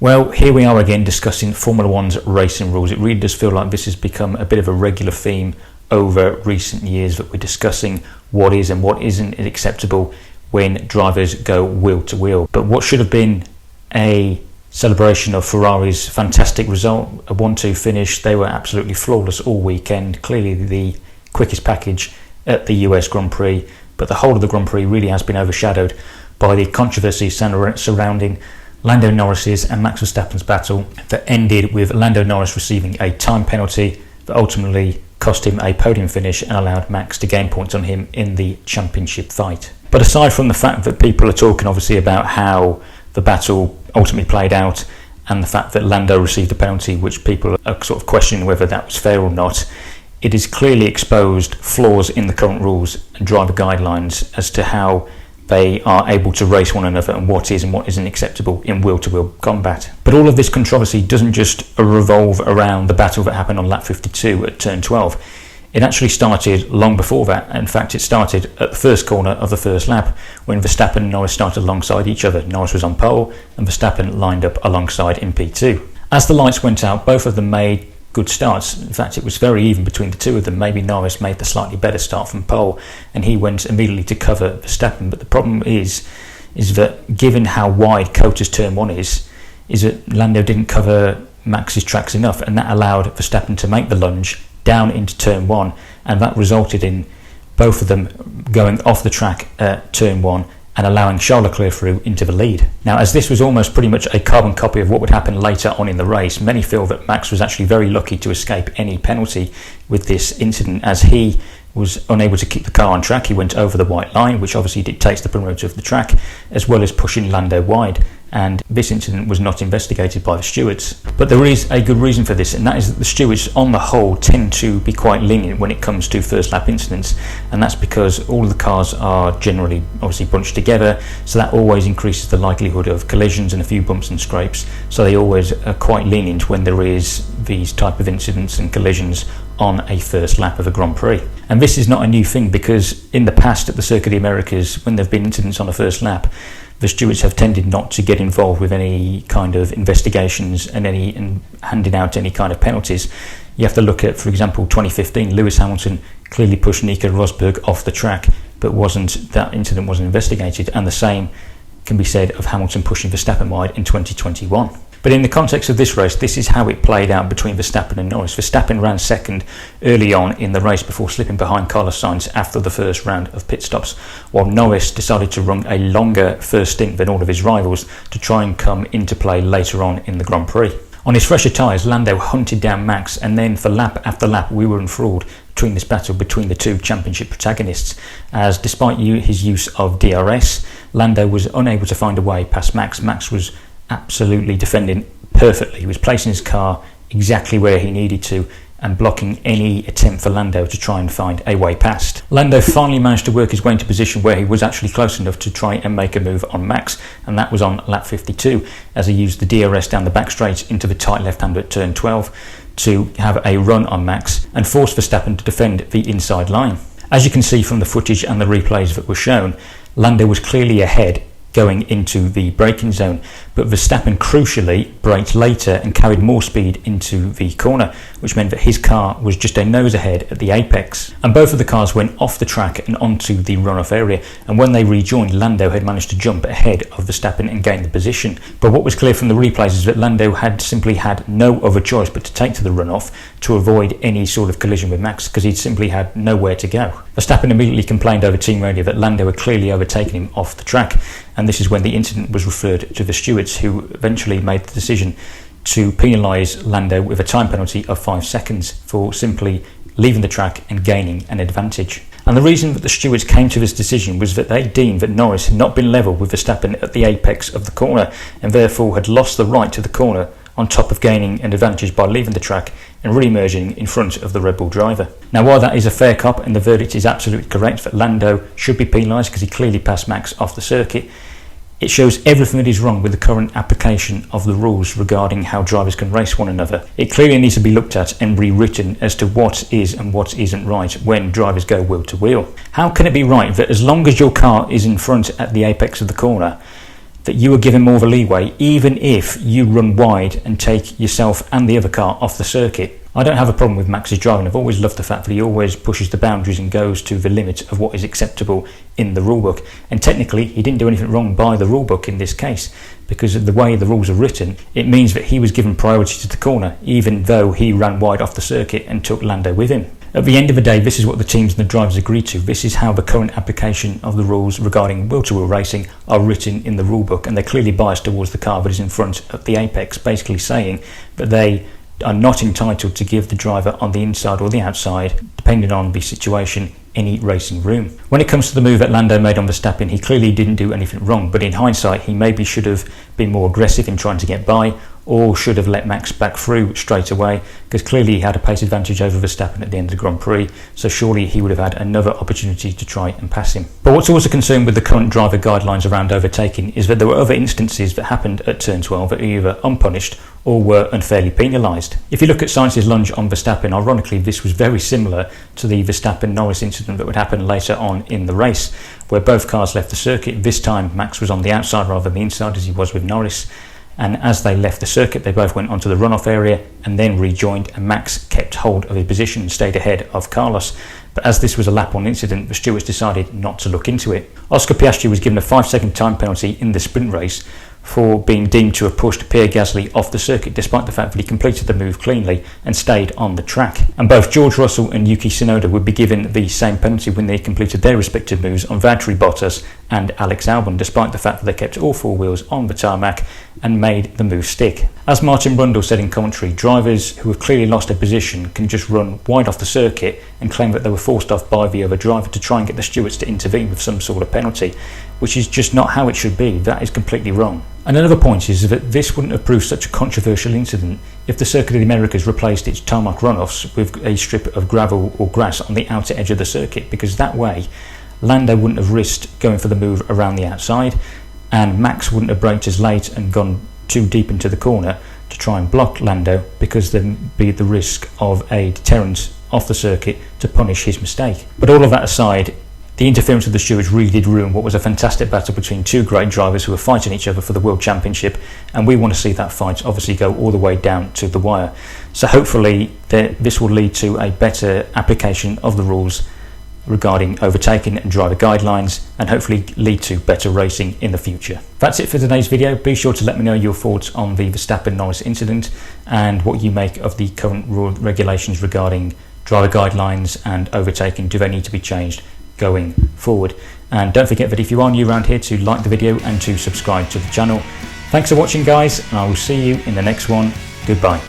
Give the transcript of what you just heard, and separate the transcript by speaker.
Speaker 1: Well, here we are again discussing Formula One's racing rules. It really does feel like this has become a bit of a regular theme over recent years, that we're discussing what is and what isn't acceptable when drivers go wheel to wheel. But what should have been a celebration of Ferrari's fantastic result, a 1-2 finish, they were absolutely flawless all weekend, clearly the quickest package at the US Grand Prix, but the whole of the Grand Prix really has been overshadowed by the controversy surrounding Lando Norris's and Max Verstappen's battle that ended with Lando Norris receiving a time penalty that ultimately cost him a podium finish and allowed Max to gain points on him in the championship fight. But aside from the fact that people are talking obviously about how the battle ultimately played out and the fact that Lando received a penalty, which people are sort of questioning whether that was fair or not, it has clearly exposed flaws in the current rules and driver guidelines as to how they are able to race one another and what is and what isn't acceptable in wheel-to-wheel combat. But all of this controversy doesn't just revolve around the battle that happened on lap 52 at turn 12. It actually started long before that. In fact, it started at the first corner of the first lap when Verstappen and Norris started alongside each other. Norris was on pole and Verstappen lined up alongside in P2. As the lights went out, both of them made good starts. In fact, it was very even between the two of them. Maybe Norris made the slightly better start from pole and he went immediately to cover Verstappen. But the problem is that given how wide Cota's turn 1 is that Lando didn't cover Max's tracks enough, and that allowed Verstappen to make the lunge down into turn 1, and that resulted in both of them going off the track at turn 1 and allowing Charles Leclerc through into the lead. Now, as this was almost pretty much a carbon copy of what would happen later on in the race, many feel that Max was actually very lucky to escape any penalty with this incident, as he was unable to keep the car on track. He went over the white line, which obviously dictates the perimeter of the track, as well as pushing Lando wide, and this incident was not investigated by the stewards. But there is a good reason for this, and that is that the stewards on the whole tend to be quite lenient when it comes to first lap incidents, and that's because all of the cars are generally obviously bunched together, so that always increases the likelihood of collisions and a few bumps and scrapes, so they always are quite lenient when there is these type of incidents and collisions on a first lap of a Grand Prix. And this is not a new thing, because in the past at the Circuit of the Americas, when there have been incidents on the first lap, the stewards have tended not to get involved with any kind of investigations and handing out any kind of penalties. You have to look at, for example, 2015, Lewis Hamilton clearly pushed Nico Rosberg off the track, but that incident wasn't investigated, and the same can be said of Hamilton pushing Verstappen wide in 2021. But in the context of this race, this is how it played out between Verstappen and Norris. Verstappen ran second early on in the race before slipping behind Carlos Sainz after the first round of pit stops, while Norris decided to run a longer first stint than all of his rivals to try and come into play later on in the Grand Prix. On his fresher tyres, Lando hunted down Max, and then for lap after lap we were enthralled between this battle between the two championship protagonists, as despite his use of DRS, Lando was unable to find a way past Max. Max was absolutely defending perfectly. He was placing his car exactly where he needed to and blocking any attempt for Lando to try and find a way past. Lando finally managed to work his way into position where he was actually close enough to try and make a move on Max, and that was on lap 52 as he used the DRS down the back straight into the tight left-hander at turn 12 to have a run on Max and force Verstappen to defend the inside line. As you can see from the footage and the replays that were shown, Lando was clearly ahead going into the braking zone, but Verstappen crucially braked later and carried more speed into the corner, which meant that his car was just a nose ahead at the apex, and both of the cars went off the track and onto the runoff area, and when they rejoined, Lando had managed to jump ahead of Verstappen and gain the position. But what was clear from the replays is that Lando had simply had no other choice but to take to the runoff to avoid any sort of collision with Max, because he'd simply had nowhere to go. Verstappen immediately complained over team radio that Lando had clearly overtaken him off the track, and this is when the incident was referred to the stewards, who eventually made the decision to penalise Lando with a time penalty of 5 seconds for simply leaving the track and gaining an advantage. And the reason that the stewards came to this decision was that they deemed that Norris had not been level with Verstappen at the apex of the corner, and therefore had lost the right to the corner on top of gaining an advantage by leaving the track and re-emerging in front of the Red Bull driver. Now, while that is a fair cop and the verdict is absolutely correct that Lando should be penalised because he clearly passed Max off the circuit, it shows everything that is wrong with the current application of the rules regarding how drivers can race one another. It clearly needs to be looked at and rewritten as to what is and what isn't right when drivers go wheel to wheel. How can it be right that as long as your car is in front at the apex of the corner, that you are given more of a leeway even if you run wide and take yourself and the other car off the circuit. I don't have a problem with Max's driving. I've always loved the fact that he always pushes the boundaries and goes to the limit of what is acceptable in the rulebook. And technically, he didn't do anything wrong by the rulebook in this case, because of the way the rules are written, it means that he was given priority to the corner, even though he ran wide off the circuit and took Lando with him. At the end of the day, this is what the teams and the drivers agreed to. This is how the current application of the rules regarding wheel-to-wheel racing are written in the rulebook, and they're clearly biased towards the car that is in front of the apex, basically saying that they are not entitled to give the driver on the inside or the outside, depending on the situation, any racing room. When it comes to the move that Lando made on Verstappen, he clearly didn't do anything wrong, but in hindsight he maybe should have been more aggressive in trying to get by, or should have let Max back through straight away, because clearly he had a pace advantage over Verstappen at the end of the Grand Prix, so surely he would have had another opportunity to try and pass him. But what's also a concern with the current driver guidelines around overtaking is that there were other instances that happened at turn 12 that were either unpunished or were unfairly penalised. If you look at Sainz's lunge on Verstappen, ironically this was very similar to the Verstappen-Norris incident that would happen later on in the race, where both cars left the circuit. This time Max was on the outside rather than the inside, as he was with Norris, and as they left the circuit they both went onto the runoff area and then rejoined, and Max kept hold of his position and stayed ahead of Carlos. But as this was a lap 1 incident, the stewards decided not to look into it. Oscar Piastri was given a 5-second time penalty in the sprint race for being deemed to have pushed Pierre Gasly off the circuit, despite the fact that he completed the move cleanly and stayed on the track. And both George Russell and Yuki Tsunoda would be given the same penalty when they completed their respective moves on Valtteri Bottas and Alex Albon, despite the fact that they kept all 4 wheels on the tarmac and made the move stick. As Martin Brundle said in commentary, drivers who have clearly lost their position can just run wide off the circuit and claim that they were forced off by the other driver to try and get the stewards to intervene with some sort of penalty, which is just not how it should be. That is completely wrong. And another point is that this wouldn't have proved such a controversial incident if the Circuit of the Americas replaced its tarmac runoffs with a strip of gravel or grass on the outer edge of the circuit, because that way Lando wouldn't have risked going for the move around the outside, and Max wouldn't have braked as late and gone too deep into the corner to try and block Lando, because there'd be the risk of a deterrent off the circuit to punish his mistake. But all of that aside, the interference of the stewards really did ruin what was a fantastic battle between 2 great drivers who were fighting each other for the World Championship, and we want to see that fight obviously go all the way down to the wire. So hopefully this will lead to a better application of the rules regarding overtaking and driver guidelines, and hopefully lead to better racing in the future. That's it for today's video. Be sure to let me know your thoughts on the Verstappen-Norris incident and what you make of the current rule regulations regarding driver guidelines and overtaking. Do they need to be changed going forward? And don't forget that if you are new around here, to like the video and to subscribe to the channel. Thanks for watching, guys, and I will see you in the next one. Goodbye.